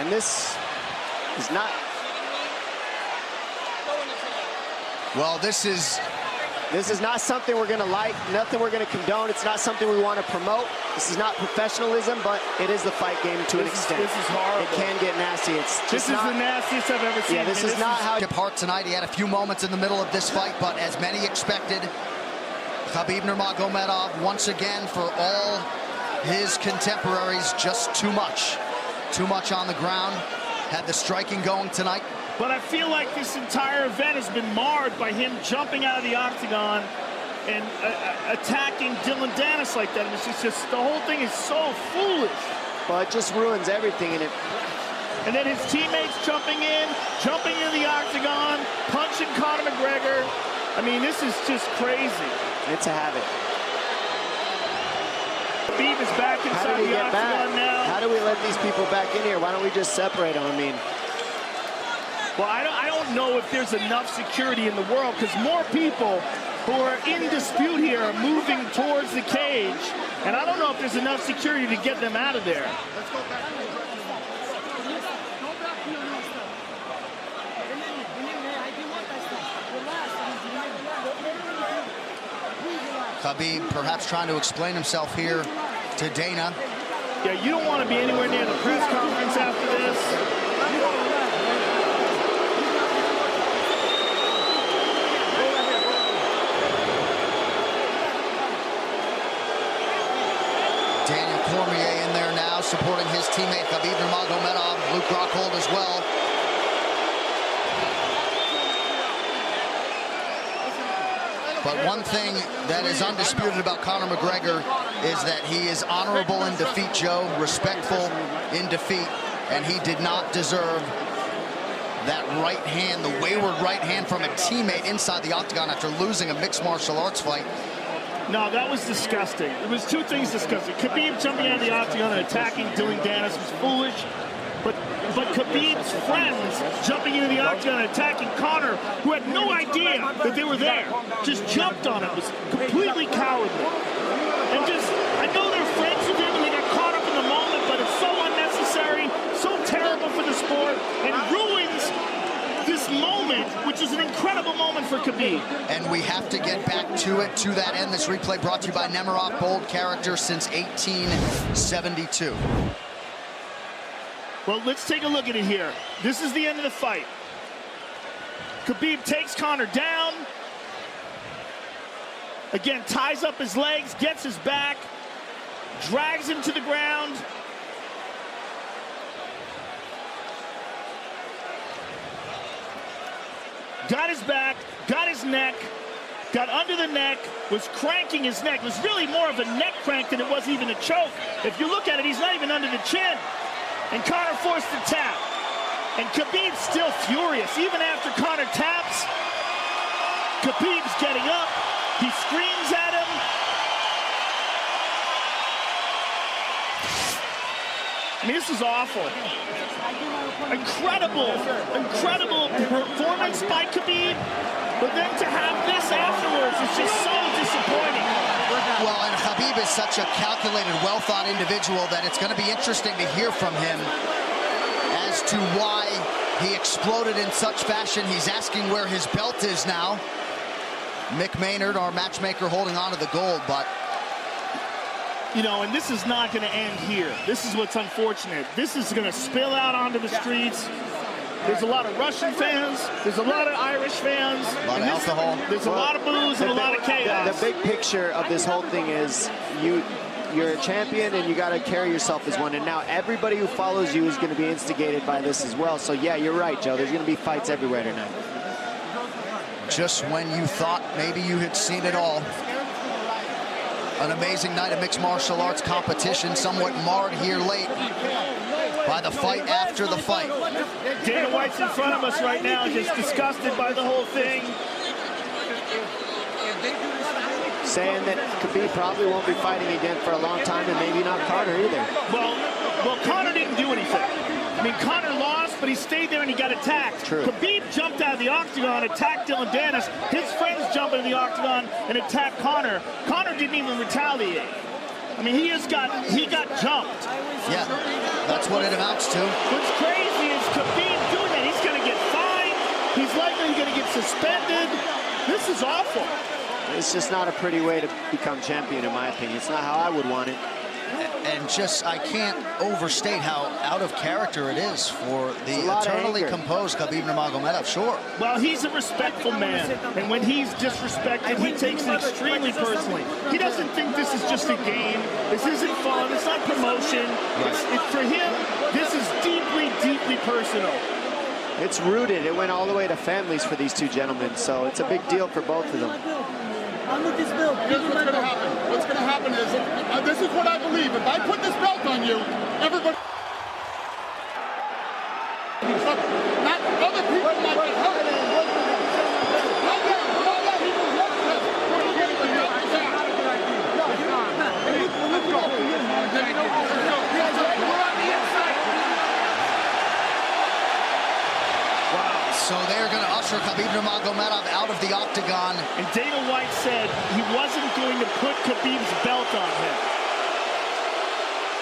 And this is not... Well, this is not something we're going to like, nothing we're going to condone. It's not something we want to promote. This is not professionalism, but it is the fight game to an extent. This is horrible. It can get nasty. This is the nastiest I've ever seen. Yeah, this is not how... Skip Hart tonight. He had a few moments in the middle of this fight, but as many expected, Khabib Nurmagomedov, once again, for all his contemporaries, just too much. Too much on the ground. Had the striking going tonight. But I feel like this entire event has been marred by him jumping out of the octagon and attacking Dylan Dennis like that. And it's just the whole thing is so foolish. Well, it just ruins everything. And then his teammates jumping into the octagon, punching Conor McGregor. I mean, this is just crazy. It's a habit. Khabib is back inside the octagon now. How do we let these people back in here? Why don't we just separate them? I mean... Well, I don't know if there's enough security in the world, because more people who are in dispute here are moving towards the cage, and I don't know if there's enough security to get them out of there. Khabib perhaps trying to explain himself here to Dana. Yeah, you don't want to be anywhere near the press conference after this. Cormier in there now, supporting his teammate Khabib Nurmagomedov. Luke Rockhold as well. But one thing that is undisputed about Conor McGregor is that he is honorable in defeat, Joe, respectful in defeat, and he did not deserve that right hand, the wayward right hand from a teammate inside the octagon after losing a mixed martial arts fight. No, that was disgusting. It was two things disgusting. Khabib jumping out of the octagon and attacking Dylan Dennis was foolish. But Khabib's friends jumping into the octagon and attacking Conor, who had no idea that they were there, just jumped on him. It was completely cowardly. And just, I know they're friends with him and they got caught up in the moment, but it's so unnecessary, so terrible for the sport, and ruins this moment, which is an incredible moment for Khabib. And we have to get back to it, to that end. This replay brought to you by Nemiroff, bold character since 1872. Well, let's take a look at it here. This is the end of the fight. Khabib takes Conor down. Again, ties up his legs, gets his back, drags him to the ground. Got his back, got his neck, got under the neck, was cranking his neck. It was really more of a neck crank than it was even a choke. If you look at it, he's not even under the chin. And Conor forced the tap. And Khabib's still furious. Even after Conor taps, Khabib's getting up. He screams at him. I mean, this is awful. Incredible performance by Khabib, but then to have this afterwards is just so disappointing. Well, and Khabib is such a calculated, well-thought individual that it's going to be interesting to hear from him as to why he exploded in such fashion. He's asking where his belt is now. Mick Maynard, our matchmaker, holding on to the gold, but... You know, and this is not going to end here. This is what's unfortunate. This is going to spill out onto the streets. There's a lot of Russian fans. There's a lot of Irish fans. A lot of alcohol. There's a lot of booze and a lot of chaos. The big picture of this whole thing is you're a champion and you got to carry yourself as one. And now everybody who follows you is going to be instigated by this as well. So, yeah, you're right, Joe. There's going to be fights everywhere tonight. Just when you thought maybe you had seen it all. An amazing night of mixed martial arts competition, somewhat marred here late by the fight after the fight. Dana White's in front of us right now, just disgusted by the whole thing. Saying that Khabib probably won't be fighting again for a long time, and maybe not Conor either. Well, Conor didn't do anything. I mean, Conor lost, but he stayed there and he got attacked. True. Khabib jumped out of the octagon, attacked Dylan Dennis. His friends jumped into the octagon and attacked Conor. Conor didn't even retaliate. I mean, he got jumped. Yeah, that's what it amounts to. What's crazy is Khabib doing that. He's going to get fined. He's likely going to get suspended. This is awful. It's just not a pretty way to become champion, in my opinion. It's not how I would want it. And just, I can't overstate how out of character it is for the eternally composed Khabib Nurmagomedov. Sure. Well, he's a respectful man, and when he's disrespected, he takes it extremely personally. He doesn't think this is just a game. This isn't fun. It's not promotion. For him, this is deeply, deeply personal. It's rooted. It went all the way to families for these two gentlemen, so it's a big deal for both of them. Here's what's going to happen. What's going to happen is, this is what I believe. If I put this belt on you, everybody... Not other people might get hurt. So they're going to usher Khabib Nurmagomedov out of the octagon. And Dana White said he wasn't going to put Khabib's belt on him.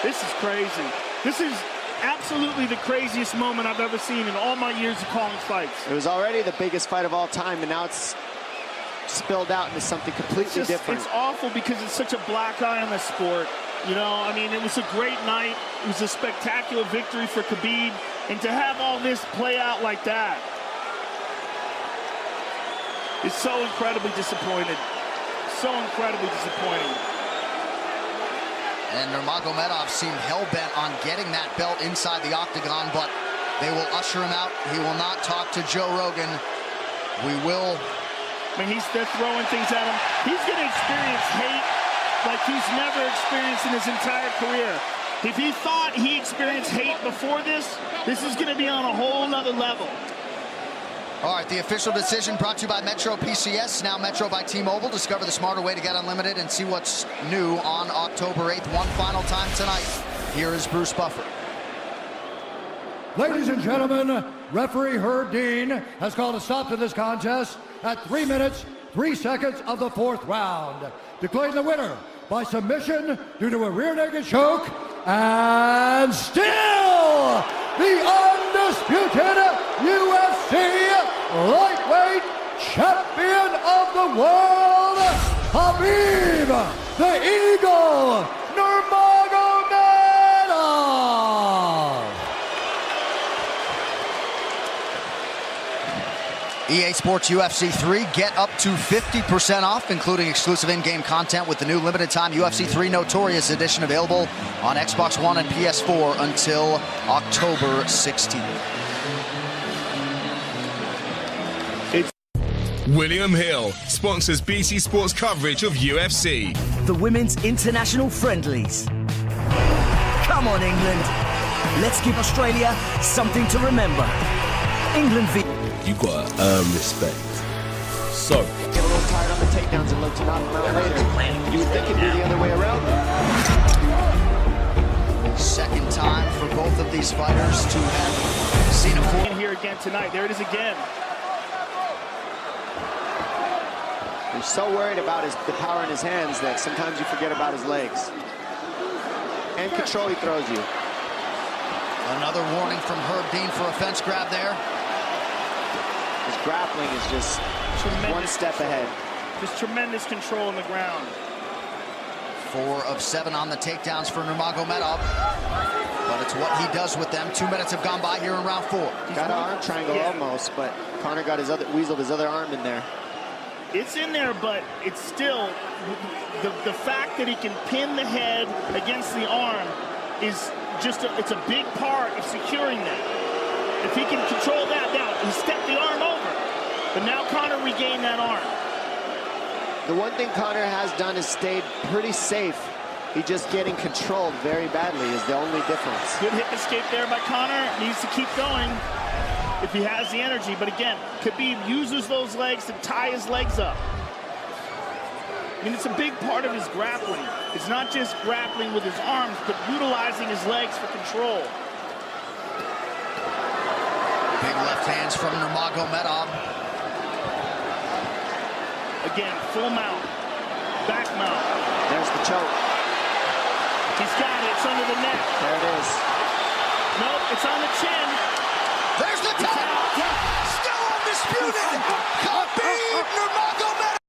This is crazy. This is absolutely the craziest moment I've ever seen in all my years of calling fights. It was already the biggest fight of all time, and now it's spilled out into something completely different. It's awful because it's such a black eye on the sport. You know, I mean, it was a great night. It was a spectacular victory for Khabib. And to have all this play out like that, is so incredibly disappointed. So incredibly disappointing. And Nurmagomedov seemed hell-bent on getting that belt inside the octagon, but they will usher him out. He will not talk to Joe Rogan. We will... I mean, they're throwing things at him. He's going to experience hate like he's never experienced in his entire career. If he thought he experienced hate before this is going to be on a whole nother level. All right, the official decision brought to you by Metro PCS, now Metro by T-Mobile. Discover the smarter way to get unlimited and see what's new on October 8th. One final time tonight. Here is Bruce Buffer. Ladies and gentlemen, referee Herb Dean has called a stop to this contest at 3 minutes, 3 seconds of the 4th round. Declaring the winner by submission due to a rear naked choke, and still the undisputed UFC lightweight champion of the world, Hhabib, the Eagle, Nurmagomedov. EA Sports UFC 3, get up to 50% off, including exclusive in-game content with the new limited-time UFC 3 Notorious Edition available on Xbox One and PS4 until October 16th. William Hill sponsors BT Sports coverage of UFC. The Women's International Friendlies. Come on, England. Let's give Australia something to remember. England v... You gotta earn respect. So, Get a little tired on the takedowns and look to knock them out later. You would think it'd be the other way around. Second time for both of these fighters to have seen a full... Here again tonight. There it is again. You're so worried about the power in his hands that sometimes you forget about his legs. And control he throws you. Another warning from Herb Dean for a fence grab there. His grappling is just one step ahead. Just tremendous control on the ground. 4 of 7 on the takedowns for Nurmagomedov. But it's what he does with them. 2 minutes have gone by here in round 4. Got an arm triangle almost, but Conor got weaseled his other arm in there. It's in there, but it's still the fact that he can pin the head against the arm is just it's a big part of securing that. If he can control that, now he stepped the arm over, but now Conor regained that arm. The one thing Conor has done is stayed pretty safe. He just getting controlled very badly is the only difference. Good hip escape there by Conor. Needs to keep going if he has the energy. But again, Khabib uses those legs to tie his legs up. I mean, it's a big part of his grappling. It's not just grappling with his arms, but utilizing his legs for control. Big left hands from Nurmagomedov. Again, full mount, back mount. There's the choke. He's got it. It's under the neck. There it is. Nope, it's on the chin.